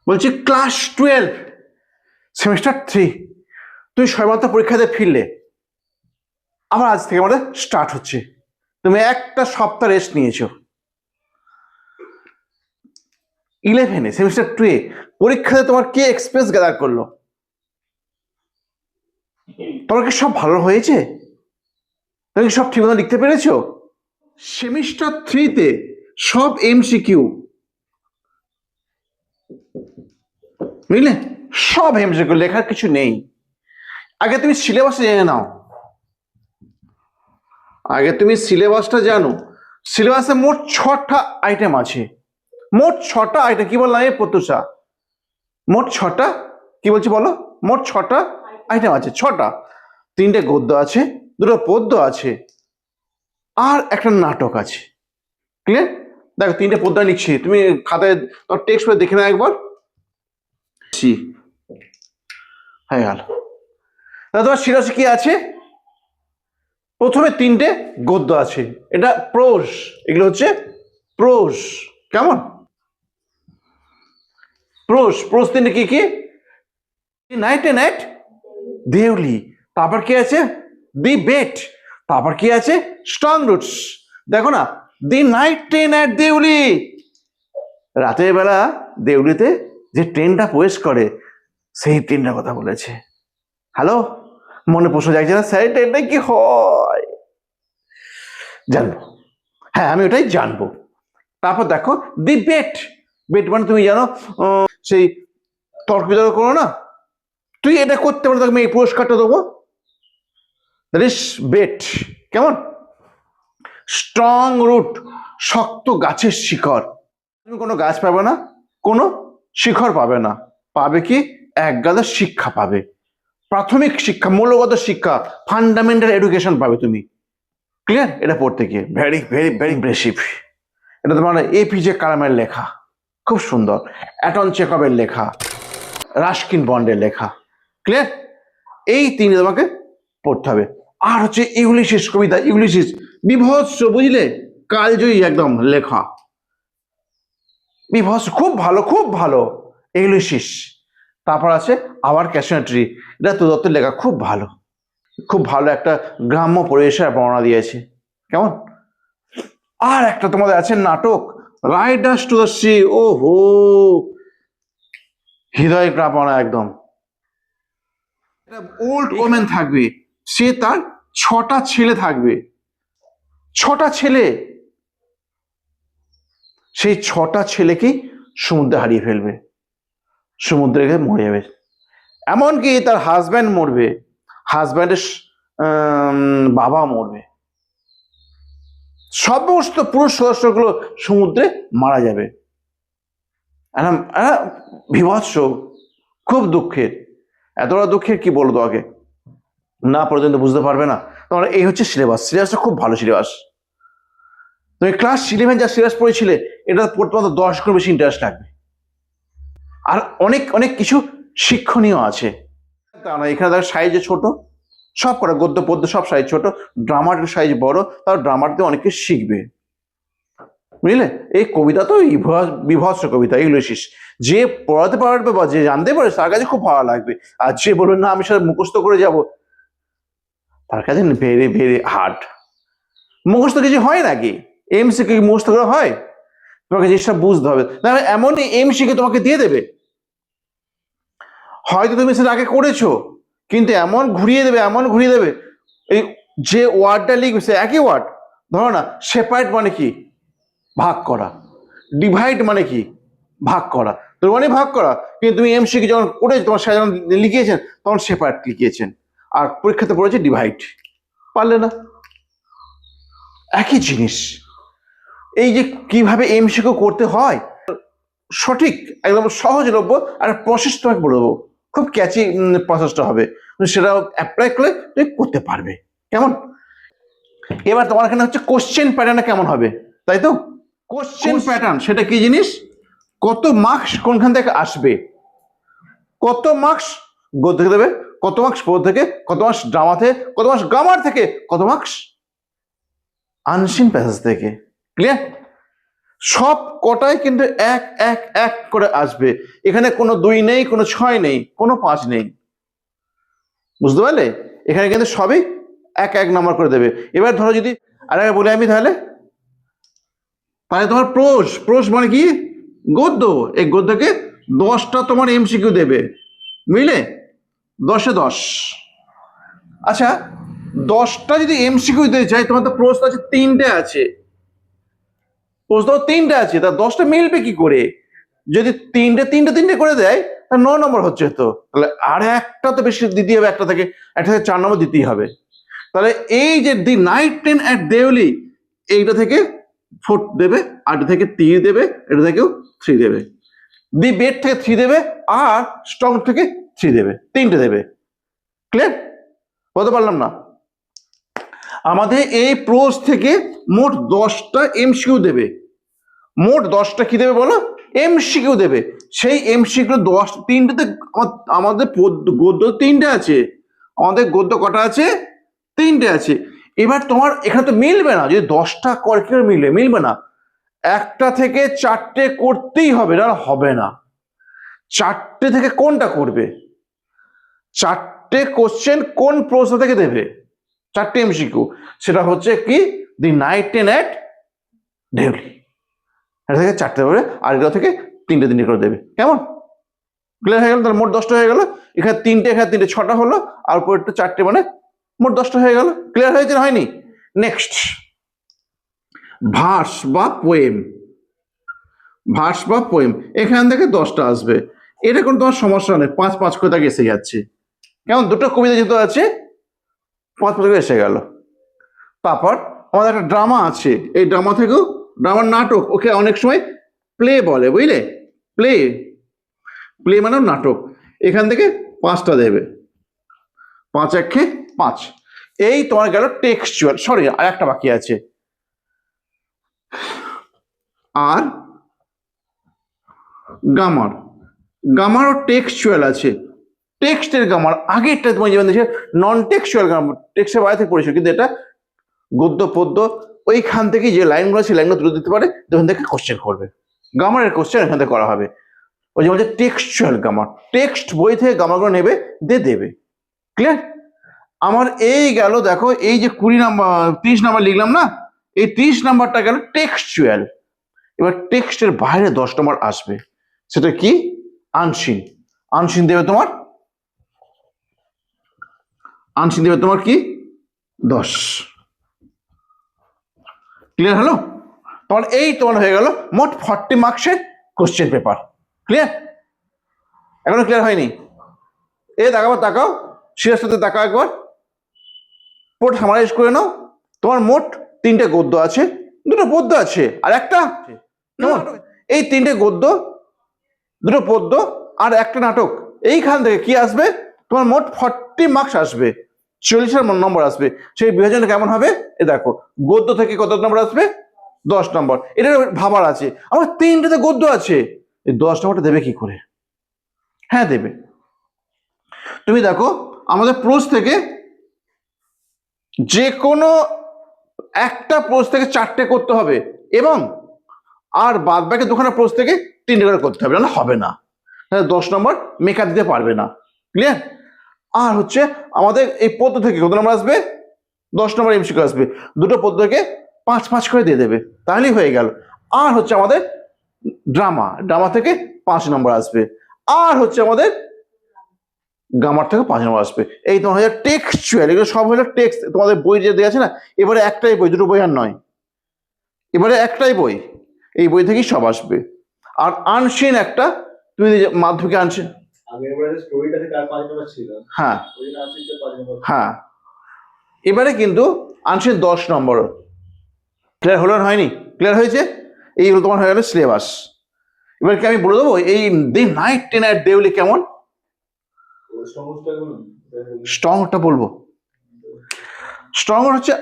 বলছি class 12 semester 3 তুমি সবেমাত্র পরীক্ষা দিয়ে ফিরলে। আবার আজ থেকে আমাদের স্টার্ট হচ্ছে। তুমি একটা সপ্তাহ রেস্ট নিয়েছো। 11 সেমিস্টার 2 পরীক্ষাতে তোমার কি এক্সপিরিয়েন্স গ্যাদার করলো? তোমার কি সব ভালো হয়েছে? তুমি কি সব ঠিকমতো লিখতে পেরেছো? সেমিস্টার 3 সব এমসিকিউ, বুঝলে? সব এমসিকিউ, লেখার কিছু নেই। আগে তুমি সিলেবাসটা জেনে নাও। আগে তুমি সিলেবাসটা জানো। সিলেবাসে মোট 6টা আইটেম আছে। মোট 6টা আইটেম। কি বললাম প্রত্যুষা? মোট 6টা, কি বলছি বলো? মোট 6টা আইটেম আছে। 6টা। 3টে গদ্য আছে, 2টো পদ্য আছে, আর একটা নাটক আছে। ক্লিয়ার? দেখো 3টে পদ্য নিচ্ছি, তুমি খাতায় টেক্সট করে দেখে নাও একবার। হয়ে গেল। তাহলে তোমার সিলেবাসে কি আছে? প্রথমে 3টে গদ্য আছে, এটা প্রোজ। এগুলো হচ্ছে প্রোজ। কেমন? প্রোজ। প্রোজ 3টে কি কি? Night a night Deoli. তারপর কি আছে? ডিবেট। তারপর কি আছে? Strong roots. দেখো না, the night a night Deoli. রাতের বেলা দেউলিতে যে ট্রেনটা প্রবেশ করে সেই ট্রেনটার কথা বলেছে। হ্যালো, মনে প্রশ্ন যাচ্ছে না স্যার ট্রেনটা কি হয়? জানবো, হ্যাঁ আমি ওটাই জানবো। তারপর দেখো ডিবেট। বেট মানে তুমি জানো সেই তর্ক বিতর্ক করো না, তুই এটা করতে পারো, আমি এই পুরস্কারটা দেবো। That is bet. কেমন? স্ট্রং রুট, শক্ত গাছের শিকড়। তুমি কোনো গাছ পাবে না, কোনো শিখর পাবে না। পাবে কি? এক গাদা শিক্ষা পাবে, প্রাথমিক শিক্ষা, মূলগত শিক্ষা, ফান্ডামেন্টাল এডুকেশন পাবে তুমি। ক্লিয়ার? এটা পড়তে গিয়ে ভেরি ভেরি ভেরি ইমপ্রেসিভ। এটা তোমার এপিজে কালামের লেখা, খুব সুন্দর। অ্যাটন চেকবের লেখা, রাস্কিন বন্ডের লেখা। ক্লিয়ার? এই 3টে তোমাকে পড়তে হবে। আর হচ্ছে ইউলিসিস কবিতা, ইউলিসিস বিভৎস, বুঝলে? কালজয়ী একদম লেখা, বিভৎস, খুব ভালো, খুব ভালো ইউলিসিস। তারপর আছে আওয়ার ক্যাশনারি, এটা তো দত্তের লেখা, খুব ভালো, খুব ভালো একটা গ্রাম্য পরিবেশের বর্ণনা দিয়েছে। কেমন? আর একটা তোমাদের আছে নাটক, রাইডার্স টু দ্য সি। ও হো, হৃদয় প্রাপনা একদম। ওল্ড ওমেন থাকবে, সে তার 6টা ছেলে থাকবে। 6টা ছেলে, সেই 6টা ছেলেকেই সমুদ্রে হারিয়ে ফেলবে, সমুদ্রে গিয়ে মরে যাবে। এমনকি তার হাজব্যান্ড মরবে, হাজব্যান্ডের বাবা মরবে, সমস্ত পুরুষ সদস্যগুলো সমুদ্রে মারা যাবে। বিভৎস, খুব দুঃখের। এতটা দুঃখের কি বলবো তোমাকে, না পর্যন্ত বুঝতে পারবে না। তোমার এই হচ্ছে সিলেবাস। সিলেবাসটা খুব ভালো সিলেবাস। তুমি ক্লাস 11 যা সিলেবাস পড়েছিলে, এটা পড়তে তোমাদের 10 গুণ বেশি ইন্টারেস্ট লাগবে। আর অনেক অনেক কিছু শিক্ষণীয় আছে। তা না, এখানে দেখো সাইজে ছোট, সব কটা গদ্য পদ্য সব সাইজ ছোট, ড্রামার সাইজ বড়, তার ড্রামার দিয়ে অনেক কিছু শিখবে, বুঝলে? এই কবিতা তো বিভৎস কবিতা, ইউলিসিস। যে পড়াতে পারবে বা যে জানতে পারে তার কাছে খুব ভালো লাগবে। আর যে বলবে না আমি সেটা মুখস্থ করে যাব, তার কাছে ভেরি ভেরি হার্ড। মুখস্থ কিছু হয় নাকি? এমসিকিউ মুখস্থ করা হয়? তোমাকে জিনিসটা বুঝতে হবে। তাহলে এমনই এমসিকিউ তোমাকে দিয়ে দেবে, হয়তো তুমি সেটা আগে করেছো, কিন্তু এমন ঘুরিয়ে দেবে, এমন ঘুরিয়ে দেবে, এই যে ওয়ার্ডটা লিখবে সে একই ওয়ার্ড। ধরো না, সেপারেট মানে কি? ভাগ করা। ডিভাইড মানে কি? ভাগ করা। তোর মানে ভাগ করা, কিন্তু তুমি এমসিকিউ যখন করেছো, তোমার স্যার যখন লিখিয়েছেন তখন সেপারেট লিখিয়েছেন, আর পরীক্ষাতে পড়েছে ডিভাইড। পারলে না? একই জিনিস। এই যে কিভাবে এমসিকিউ করতে হয়, সঠিক একদম সহজলভ্য আর প্রসেস তোমাকে বলে দেবো, খুব ক্যাচি প্রসেসটা হবে, সেটা অ্যাপ্লাই করলে তুমি করতে পারবে। কেমন? এবার তোমার এখানে হচ্ছে কোশ্চেন প্যাটার্নটা কেমন হবে, তাই তো? কোশ্চেন প্যাটার্ন সেটা কি জিনিস? কত মার্কস কোনখান থেকে আসবে, কত মার্কস গদ্য থেকে দেবে, কত মার্কস পদ্য থেকে, কত মার্কস ড্রামা থেকে, কত মার্কস গ্রামার থেকে, কত মার্কস আনসিন প্যাসেজ থেকে। ক্লিয়ার? সব কটাই কিন্তু এক এক এক করে আসবে। এখানে কোনো 2 নেই, কোনো 6 নেই, কোনো 5 নেই। বুঝতে পারলে? এখানে কিন্তু সবই এক এক নাম্বার করে দেবে। এবার ধরো যদি আরেকবার বলি আমি, তাহলে তোমার প্রোস মানে কি? গদ্য। এই গদ্যকে 10টা তোমার এমসিকিউ দেবে, বুঝলে? 10-এ 10। আচ্ছা, 10টা যদি এমসিকিউ দিতে চাই, তোমার তো প্রশ্ন আছে 3টে আছে, প্রশ্ন 3টে আছে, তা 10টা মিলবে কি করে? যদি 3টে করে দেয়, তা 9 নম্বর হচ্ছে তো। তাহলে আর একটা তো বেশি দিতে হবে, একটা থেকে 4 নম্বর দিতেই হবে। তাহলে এই যে the night train at Deoli, এইটা থেকে 4 দেবে, আর এটা থেকে 3 দেবে, এটা থেকেও 3 দেবে। দি বেড থেকে 3 দেবে, আর স্ট্রং থেকে 3 দেবে, 3টে দেবে। ক্লিয়ার? বলতে পারলাম না? আমাদের এই প্রোস থেকে মোট 10টা এমসিকিউ দেবে। মোট 10টা কি দেবে বলো? এমসিকিউ দেবে। সেই এমসিকিউ 3টেতে আমাদের গদ্য 3টে আছে। আমাদের গদ্য কটা আছে? 3টে আছে। এবার তোমার এখানে তো মিলবে না, যদি 10টা করে কি মিলবে না। একটা থেকে 4টে করতেই হবে, না হবে না। 4টে থেকে কোনটা করবে? 4টে কোশ্চেন কোন প্রশ্ন থেকে দেবে? 4টে এমসিকিউ। সেটা হচ্ছে কি? The night train at Deoli. এটা থেকে 4টে করে, আর এটা থেকে 3টে করে দেবে। কেমন? ক্লিয়ার হয়ে গেল? তাহলে মোট 10টা হয়ে গেল। এখানে 3টে, এখানে 3টে, 6টা হলো, আর উপর একটা 4টে, মানে মোট 10টা হয়ে গেল। ক্লিয়ার হয়েছে না হয়নি? নেক্সট, ভার্স বা পোয়েম। ভার্স বা পোয়েম, এখান থেকে 10টা আসবে। এটা কোনো তোমার সমস্যা নেই, 5-5 করে তাকে এসে যাচ্ছে। কেমন? দুটো কবিতা যেহেতু আছে, 5-5 করে এসে গেল। তারপর আমাদের একটা ড্রামা আছে, এই ড্রামা থেকেও, ড্রামার নাটক, ওকে অনেক সময় প্লে বলে, বুঝলে? প্লে, প্লে মানে নাটক। এখান থেকে 5টা দেবে, 5-1 5। এই তোমার গেল টেক্সচুয়াল। সরি, আর একটা বাকি আছে, আর গ্রামার। গ্রামারও টেক্সচুয়াল আছে। টেক্সটের গ্রামার আগেরটা তোমার যেমন দেখে নন টেক্সচুয়াল গ্রামার, টেক্সটের বাইরে থেকে পড়েছো, কিন্তু এটা গদ্য পদ্য ওইখান থেকে যে লাইনগুলো আছে, লাইনগুলো তুলে দিতে পারে, তখন থেকে কোশ্চেন করবে। গ্রামারের কোশ্চেন এখান থেকে করা হবে। ওই যে বলছে টেক্সচুয়াল গ্রামার, টেক্সট বই থেকে গ্রামারগুলো নেবে, দেবে। ক্লিয়ার? আমার এই গেল, দেখো এই যে 20 নাম্বার 30 নাম্বার লিখলাম না, এই 30 নাম্বারটা গেল টেক্সচুয়াল। এবার টেক্সটের বাইরে 10 নম্বর আসবে, সেটা কি? আনসিন। আনসিন দেবে তোমার, আনসিন দেবে তোমার কি? 10। ক্লিয়ার হলো? তোমার এই তোমার হয়ে গেল মোট 40 মার্কসের কোশ্চেন পেপার। ক্লিয়ার? এখনো ক্লিয়ার হয়নি? এ তাকাও, তাকাও, সিরিয়াস সাথে তাকাও একবার, পুরো সামারাইজ করে নাও। তোমার মোট 3টে গদ্য আছে, 2টো পদ্য আছে, আর একটা কেমন? এই 3টে গদ্য, 2টো পদ্য, আর একটা নাটক। এইখান থেকে কি আসবে? তোমার মোট 40 মার্কস আসবে, 40 নম্বর আসবে। সেই বিভাজনটা কেমন হবে? এ দেখো, গদ্য থেকে কত নম্বর আসবে? 10 নম্বর। এটা ভাবার আছে, আমার 3টেতে গদ্য আছে, এই 10 নম্বরটা দেবে কি করে? হ্যাঁ দেবে। তুমি দেখো, আমাদের প্রোস থেকে যে কোনো একটা প্রোস থেকে 4টে করতে হবে, এবং আর বাদ বাকি 2খানা প্রোস থেকে 3টে করে করতে হবে, না হবে না। 10 নম্বর মেকআপ দিতে পারবে না। ক্লিয়ার? আর হচ্ছে আমাদের এই পদ্য থেকে কত নম্বর আসবে? 10 নম্বর এমসিকিউ আসবে। 2টো পদ্য থেকে 5-5 করে দিয়ে দেবে, তাহলেই হয়ে গেল। আর হচ্ছে আমাদের ড্রামা, ড্রামা থেকে 5 নম্বর আসবে। আর হচ্ছে আমাদের গ্রামার থেকে 5 নম্বর আসবে। এই তোমার হয়ে টেক্সচুয়াল, এগুলো সব হলো টেক্সট। তোমাদের বই যে দেওয়া আছে না, এবারে একটাই বই, 2টো বই আর নয়, এবারে একটাই বই, এই বই থেকেই সব আসবে। আর আনসিন একটা, তুমি মাধ্যমিকে আনসিন, হ্যাঁ হ্যাঁ, এবারে কিন্তু আনসিন 10 নম্বর। ক্লিয়ার হলো না হয়নি? ক্লিয়ার হয়েছে? এইগুলো তোমার হয়ে গেল সিলেবাস। এবার কি আমি বলে দেবো এই the night train at Deoli কেমন? স্ট্রংটা বলবো। স্ট্রং হচ্ছে